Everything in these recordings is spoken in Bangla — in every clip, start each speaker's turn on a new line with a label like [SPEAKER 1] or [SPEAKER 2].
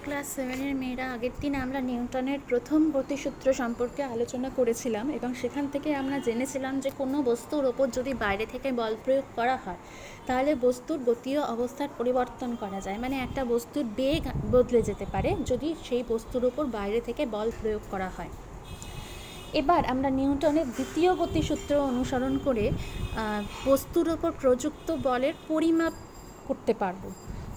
[SPEAKER 1] ক্লাস 7-এর মেয়েরা, আগের দিন আমরা নিউটনের প্রথম গতিসূত্র সম্পর্কে আলোচনা করেছিলাম এবং সেখান থেকে আমরা জেনেছিলাম যে কোনো বস্তুর ওপর যদি বাইরে থেকে বল প্রয়োগ করা হয় তাহলে বস্তুর গতীয় অবস্থার পরিবর্তন করা যায়, মানে একটা বস্তুর বেগ বদলে যেতে পারে যদি সেই বস্তুর ওপর বাইরে থেকে বল প্রয়োগ করা হয়। এবার আমরা নিউটনের দ্বিতীয় গতিসূত্র অনুসরণ করে বস্তুর ওপর প্রযুক্ত বলের পরিমাপ করতে পারবো।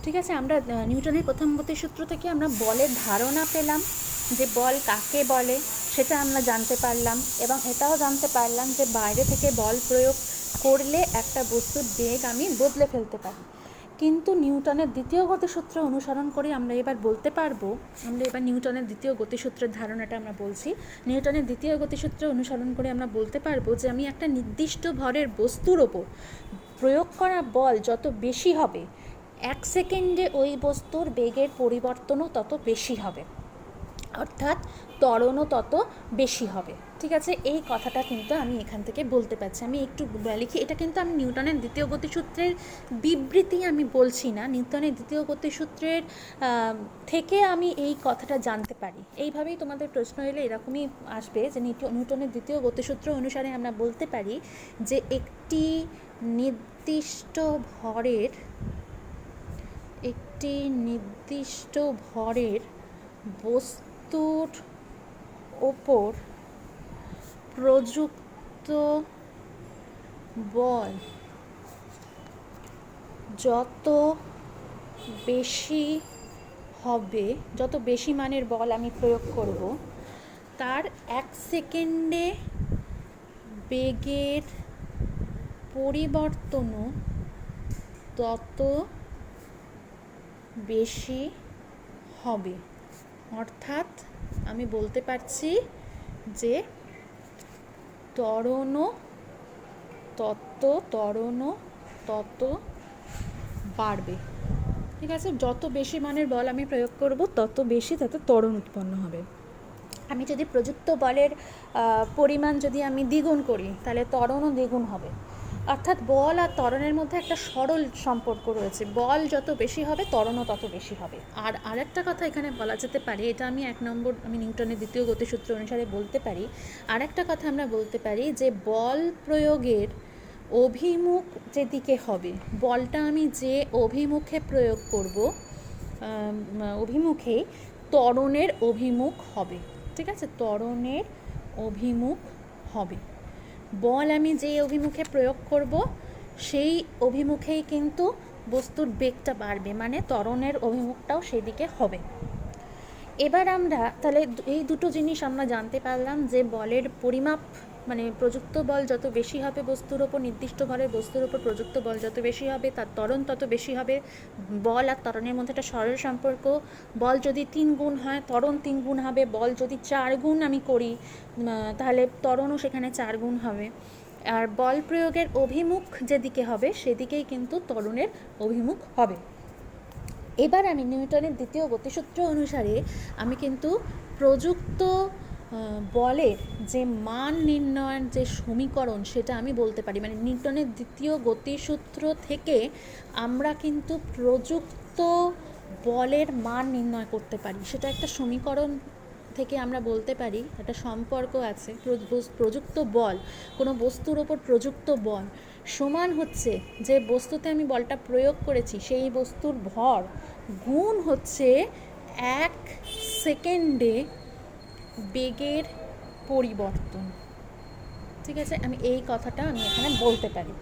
[SPEAKER 1] ঠিক আছে, আমরা নিউটনের প্রথম গতিসূত্র থেকে আমরা বলের ধারণা পেলাম, যে বল কাকে বলে সেটা আমরা জানতে পারলাম, এবং এটাও জানতে পারলাম যে বাইরে থেকে বল প্রয়োগ করলে একটা বস্তুর বেগ আমি বদলে ফেলতে পারি। কিন্তু নিউটনের দ্বিতীয় গতিসূত্র অনুসরণ করে আমরা এবার বলতে পারবো, আমরা এবার নিউটনের দ্বিতীয় গতিসূত্রের ধারণাটা আমরা বলছি। নিউটনের দ্বিতীয় গতিসূত্র অনুসরণ করে আমরা বলতে পারবো যে আমি একটা নির্দিষ্ট ভরের বস্তুর ওপর প্রয়োগ করা বল যত বেশি হবে, 1 সেকেন্ডে ওই বস্তুর বেগের পরিবর্তনও তত বেশি হবে, অর্থাৎ ত্বরণও তত বেশি হবে। ঠিক আছে, এই কথাটা কিন্তু আমি এখান থেকে বলতে পারছি। আমি একটু লিখি, এটা কিন্তু আমি নিউটনের দ্বিতীয় গতিসূত্রের বিবৃতি আমি বলছি না, নিউটনের দ্বিতীয় গতিসূত্রের থেকে আমি এই কথাটা জানতে পারি। এইভাবেই তোমাদের প্রশ্ন এলে এরকমই আসবে যে নিউটনের দ্বিতীয় গতিসূত্র অনুসারে আমরা বলতে পারি যে একটি নির্দিষ্ট ভরের বস্তুর ওপর প্রযুক্ত বল যত বেশি হবে, যত বেশি মানের বল আমি প্রয়োগ করব, তার 1 সেকেন্ডে বেগের পরিবর্তনও তত বেশি হবে। অর্থাৎ আমি বলতে পারছি যে ত্বরণও তত বাড়বে। ঠিক আছে, যত বেশি মানের বল আমি প্রয়োগ করব তত বেশি তাতে ত্বরণ উৎপন্ন হবে। আমি যদি প্রযুক্ত বলের পরিমাণ যদি আমি দ্বিগুণ করি তাহলে ত্বরণও দ্বিগুণ হবে। অর্থাৎ বল আর ত্বরণের মধ্যে একটা সরল সম্পর্ক রয়েছে, বল যত বেশি হবে ত্বরণও তত বেশি হবে। আর আরেকটা কথা এখানে বলা যেতে পারে, এটা আমি আমি নিউটনের দ্বিতীয় গতিসূত্র অনুসারে বলতে পারি। আরেকটা কথা আমরা বলতে পারি যে বল প্রয়োগের অভিমুখ যেদিকে হবে, বলটা আমি যে অভিমুখে প্রয়োগ করব, অভিমুখেই ত্বরণের অভিমুখ হবে। ঠিক আছে, ত্বরণের অভিমুখ হবে। বল আমি যে অভিমুখে প্রয়োগ করব সেই অভিমুখেই কিন্তু বস্তুর বেগটা বাড়বে, মানে ত্বরণের অভিমুখটাও সেদিকে হবে। এবার আমরা তাহলে এই দুটো জিনিস আমরা জানতে পারলাম যে বলের পরিমাপ, মানে প্রযুক্ত বল যত বেশি হবে বস্তুর ওপর, নির্দিষ্ট ভরের বস্তুর ওপর প্রযুক্ত বল যত বেশি হবে তার ত্বরণ তত বেশি হবে। বল আর ত্বরণের মধ্যে একটা সরল সম্পর্ক, বল যদি 3 গুণ হয় ত্বরণ 3 গুণ হবে, বল যদি 4 গুণ আমি করি তাহলে ত্বরণও সেখানে 4 গুণ হবে। আর বল প্রয়োগের অভিমুখ যেদিকে হবে সেদিকেই কিন্তু ত্বরণের অভিমুখ হবে। এবার আমি নিউটনের দ্বিতীয় গতিসূত্র অনুসারে আমি কিন্তু প্রযুক্ত বলের যে মান নির্ণয়ের যে সমীকরণ সেটা আমি বলতে পারি, মানে নিউটনের দ্বিতীয় গতিসূত্র থেকে আমরা কিন্তু প্রযুক্ত বলের মান নির্ণয় করতে পারি। সেটা একটা সমীকরণ থেকে আমরা বলতে পারি, একটা সম্পর্ক আছে, প্রযুক্ত বল, কোনো বস্তুর ওপর প্রযুক্ত বল সমান হচ্ছে যে বস্তুতে আমি বলটা প্রয়োগ করেছি সেই বস্তুর ভর গুণ হচ্ছে 1 সেকেন্ডে বেগের পরিবর্তন। ঠিক আছে, আমি এই কথাটা আমি এখানে বলতে পারি।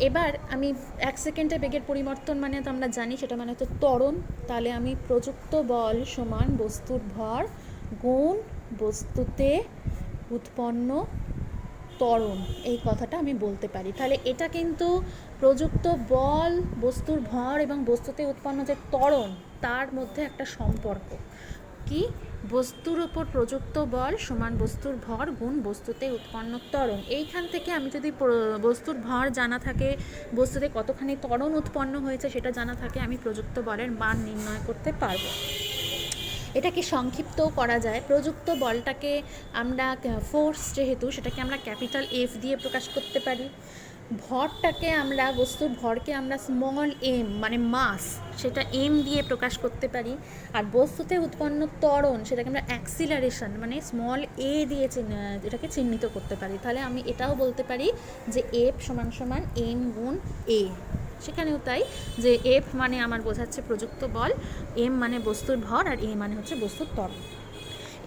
[SPEAKER 1] এবার আমি 1 সেকেন্ডে বেগের পরিবর্তন মানে তো আমরা জানি সেটা মানে তো ত্বরণ, তাহলে আমি প্রযুক্ত বল সমান বস্তুর ভর গুণ বস্তুতে উৎপন্ন ত্বরণ, এই কথাটা আমি বলতে পারি। তাহলে এটা কিন্তু প্রযুক্ত বল, বস্তুর ভর এবং বস্তুতে উৎপন্ন যে ত্বরণ তার মধ্যে একটা সম্পর্ক কি, বস্তুর ওপর প্রযুক্ত বল সমান বস্তুর ভর গুণ বস্তুতে উৎপন্ন ত্বরণ। এইখান থেকে আমি যদি বস্তুর ভর জানা থাকে, বস্তুতে কতখানি ত্বরণ উৎপন্ন হয়েছে সেটা জানা থাকে, আমি প্রযুক্ত বলের মান নির্ণয় করতে পারবো। এটাকে সংক্ষিপ্তও করা যায়। প্রযুক্ত বলটাকে আমরা ফোর্স যেহেতু সেটাকে আমরা ক্যাপিটাল এফ দিয়ে প্রকাশ করতে পারি। ভরটাকে আমরা, বস্তুর ভরকে আমরা স্মল এম মানে মাস, সেটা এম দিয়ে প্রকাশ করতে পারি। আর বস্তুতে উৎপন্ন ত্বরণ সেটাকে আমরা অ্যাক্সিলারেশন মানে স্মল এ দিয়ে এটাকে চিহ্নিত করতে পারি। তাহলে আমি এটাও বলতে পারি যে এফ সমান সমান এম গুণ এ। সেখানেও তাই, যে এফ মানে আমার বোঝাচ্ছে প্রযুক্ত বল, এম মানে বস্তুর ভর, আর এ মানে হচ্ছে বস্তুর ত্বরণ।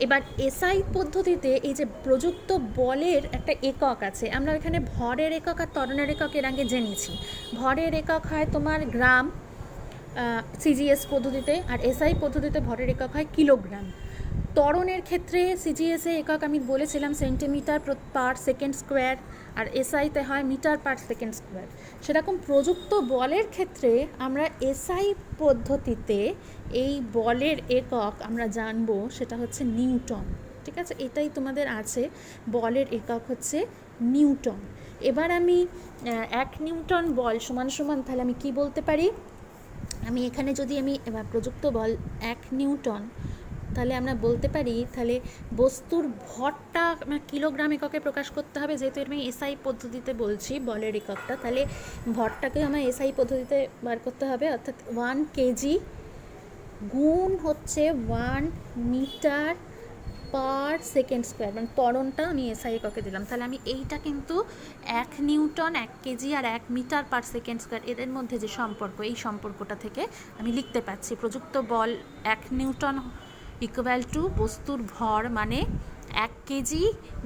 [SPEAKER 1] এবার এসআই পদ্ধতিতে এই যে প্রযুক্ত বলের একটা একক আছে, আমরা এখানে ভরের একক আর ত্বরণের একক এর আগে জেনেছি। ভরের একক হয় তোমার গ্রাম সিজিএস পদ্ধতিতে, আর এসআই পদ্ধতিতে ভরের একক হয় কিলোগ্রাম। ত্বরণের ক্ষেত্রে সিজিএসে একক আমি বলেছিলাম সেন্টিমিটার পার সেকেন্ড স্কোয়ার, আর এসআইতে হয় মিটার পার সেকেন্ড স্কোয়ার। সেরকম প্রযুক্ত বলের ক্ষেত্রে আমরা এসআই পদ্ধতিতে এই বলের একক আমরা জানবো, সেটা হচ্ছে নিউটন। ঠিক আছে, এটাই তোমাদের আছে, বলের একক হচ্ছে নিউটন। এবার আমি 1 নিউটন বল সমান সমান, তাহলে আমি কি বলতে পারি, আমি এখানে যদি আমি প্রযুক্ত বল 1 নিউটন, তাহলে আমরা বলতে পারি, তাহলে বস্তুর ভরটা কিলোগ্রাম এককে প্রকাশ করতে হবে, যেহেতু আমি এসআই পদ্ধতিতে বলছি বলের এককটা, তাহলে ভরটাকে আমার এসআই পদ্ধতিতে বার করতে হবে, অর্থাৎ 1 কেজি গুণ হচ্ছে 1 মিটার পার সেকেন্ড স্কোয়ার, মানে ত্বরণটা আমি এসআই এককে দিলাম। তাহলে আমি এইটা কিন্তু 1 নিউটন 1 কেজি আর 1 মিটার পার সেকেন্ড স্কোয়ার এদের মধ্যে যে সম্পর্ক, এই সম্পর্কটা থেকে আমি লিখতে পারছি প্রযুক্ত বল 1 নিউটন ইকুয়াল টু বস্তুর ভর মানে 1 কেজি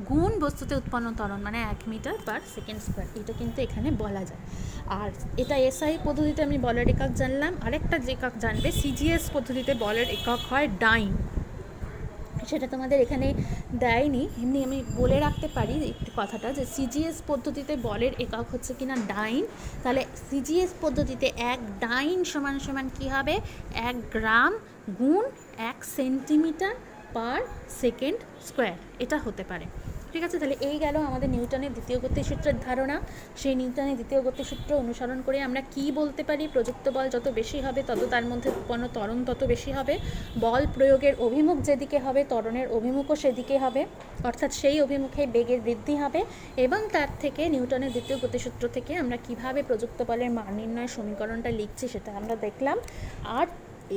[SPEAKER 1] গুণ বস্তুতে উৎপন্ন ত্বরণ মানে 1 মিটার পার সেকেন্ড স্কোয়ার। এটা কিন্তু এখানে বলা যায়। আর এটা এসআই পদ্ধতিতে আমি বলের একক জানলাম। আরেকটা যে একক জানবে, সিজিএস পদ্ধতিতে বলের একক হয় ডাইন। সেটা তোমাদের এখানে দেয়নি, এমনি আমি বলে রাখতে পারি একটু কথাটা, যে সিজিএস পদ্ধতিতে বলের একক হচ্ছে কিনা ডাইন। তাহলে সিজিএস পদ্ধতিতে 1 ডাইন সমান সমান কী হবে, 1 গ্রাম গুণ 1 সেন্টিমিটার পার সেকেন্ড স্কোয়ার, এটা হতে পারে। ঠিক আছে, তাহলে এই গেল আমাদের নিউটনের দ্বিতীয় গতিসূত্রের ধারণা। সেই নিউটনের দ্বিতীয় গতিসূত্র অনুসরণ করে আমরা কি বলতে পারি, প্রযুক্ত বল যত বেশি হবে তত তার মধ্যে উৎপন্ন ত্বরণ তত বেশি হবে। বল প্রয়োগের অভিমুখ যেদিকে হবে ত্বরণের অভিমুখও সেদিকে হবে, অর্থাৎ সেই অভিমুখে বেগের বৃদ্ধি হবে। এবং তার থেকে নিউটনের দ্বিতীয় গতিসূত্র থেকে আমরা কিভাবে প্রযুক্ত বলের মান নির্ণয়ের সমীকরণটা লিখছি সেটা আমরা দেখলাম। আর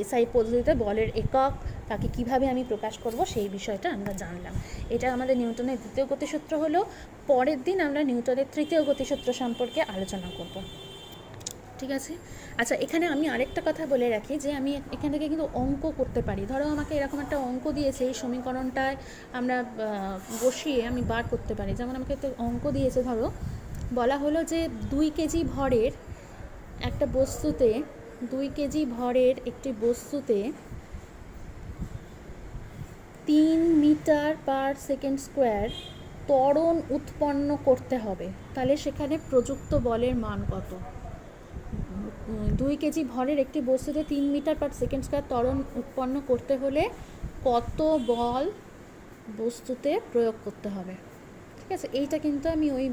[SPEAKER 1] এসআই পদ্ধতিতে বলের একক তাকে কিভাবে আমি প্রকাশ করব সেই বিষয়টা আমরা জানলাম। এটা আমাদের নিউটনের দ্বিতীয় গতিসূত্র হলো। পরের দিন আমরা নিউটনের তৃতীয় গতিসূত্র সম্পর্কে আলোচনা করব। ঠিক আছে, আচ্ছা এখানে আমি আরেকটা কথা বলে রাখি, যে আমি এখান থেকে কিন্তু অঙ্ক করতে পারি। ধরো আমাকে এরকম একটা অঙ্ক দিয়েছে, এই সমীকরণটায় আমরা বসিয়ে আমি বার করতে পারি। যেমন আমাকে একটা অঙ্ক দিয়েছে, ধরো বলা হলো যে 2 কেজি ভরের একটা বস্তুতে, 2 কেজি ভরের একটি বস্তুতে 3 মিটার পার সেকেন্ড স্কোয়ার ত্বরণ উৎপন্ন করতে হবে। তাহলে সেখানে প্রযুক্ত বলের মান কত? 2 কেজি ভরের একটি বস্তুতে 3 মিটার পার সেকেন্ড স্কোয়ার ত্বরণ উৎপন্ন করতে হলে কত বল বস্তুতে প্রয়োগ করতে হবে? ঠিক আছে, এইটা কিন্তু আমি ওই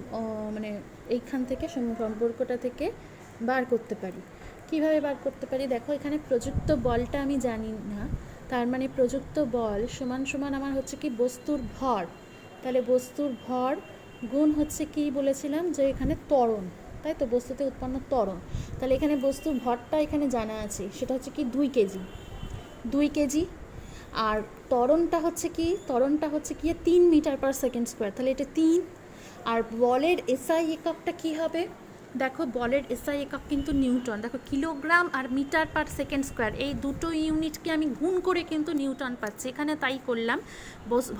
[SPEAKER 1] মানে এইখান থেকে সম্পর্কটা থেকে বার করতে পারি। কিভাবে বার করতে পারি, দেখো এখানে প্রযুক্ত বলটা আমি জানি না, তার মানে প্রযুক্ত বল সমান সমান আমার হচ্ছে কি বস্তুর ভর। তাহলে বস্তুর ভর গুণ হচ্ছে কি বলেছিলাম, যে এখানে ত্বরণ, তাই তো, বস্তুতে উৎপন্ন ত্বরণ। তাহলে এখানে বস্তুর ভরটা এখানে জানা আছে, সেটা হচ্ছে কি 2 কেজি, 2 কেজি। আর ত্বরণটা হচ্ছে কি, ত্বরণটা হচ্ছে কি 3 মিটার পার সেকেন্ড স্কোয়ার, তাহলে এটা 3। আর বলের এসআই এককটা কি হবে, দেখো বলের এসআই একক কিন্তু নিউটন। দেখো কিলোগ্রাম আর মিটার পার সেকেন্ড স্কোয়ার এই দুটো ইউনিটকে আমি গুণ করে কিন্তু নিউটন পাচ্ছি। এখানে তাই করলাম,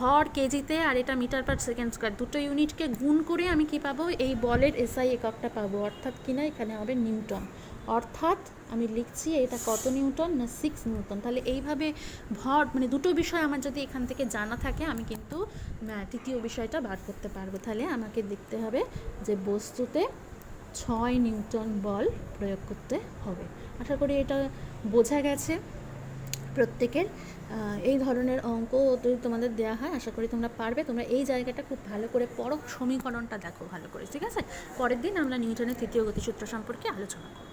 [SPEAKER 1] ভর কেজিতে আর এটা মিটার পার সেকেন্ড স্কোয়ার, দুটো ইউনিটকে গুণ করে আমি কি পাবো, এই বলের এসআই এককটা পাবো, অর্থাৎ কিনা এখানে হবে নিউটন। অর্থাৎ আমি লিখছি এটা কত নিউটন না 6 নিউটন। তাহলে এইভাবে ভর মানে দুটো বিষয় আমার যদি এখান থেকে জানা থাকে, আমি কিন্তু তৃতীয় বিষয়টা বার করতে পারবো। তাহলে আমাকে দেখতে হবে যে বস্তুতে 6 নিউটন বল প্রয়োগ করতে হবে। আশা করি এটা বোঝা গেছে প্রত্যেকের। এই ধরনের অঙ্ক যদি তোমাদের দেওয়া হয় আশা করি তোমরা পারবে। তোমরা এই জায়গাটা খুব ভালো করে পড়ো, সমীকরণটা দেখো ভালো করে। ঠিক আছে, পরের দিন আমরা নিউটনের তৃতীয় গতিসূত্র সম্পর্কে আলোচনা করব।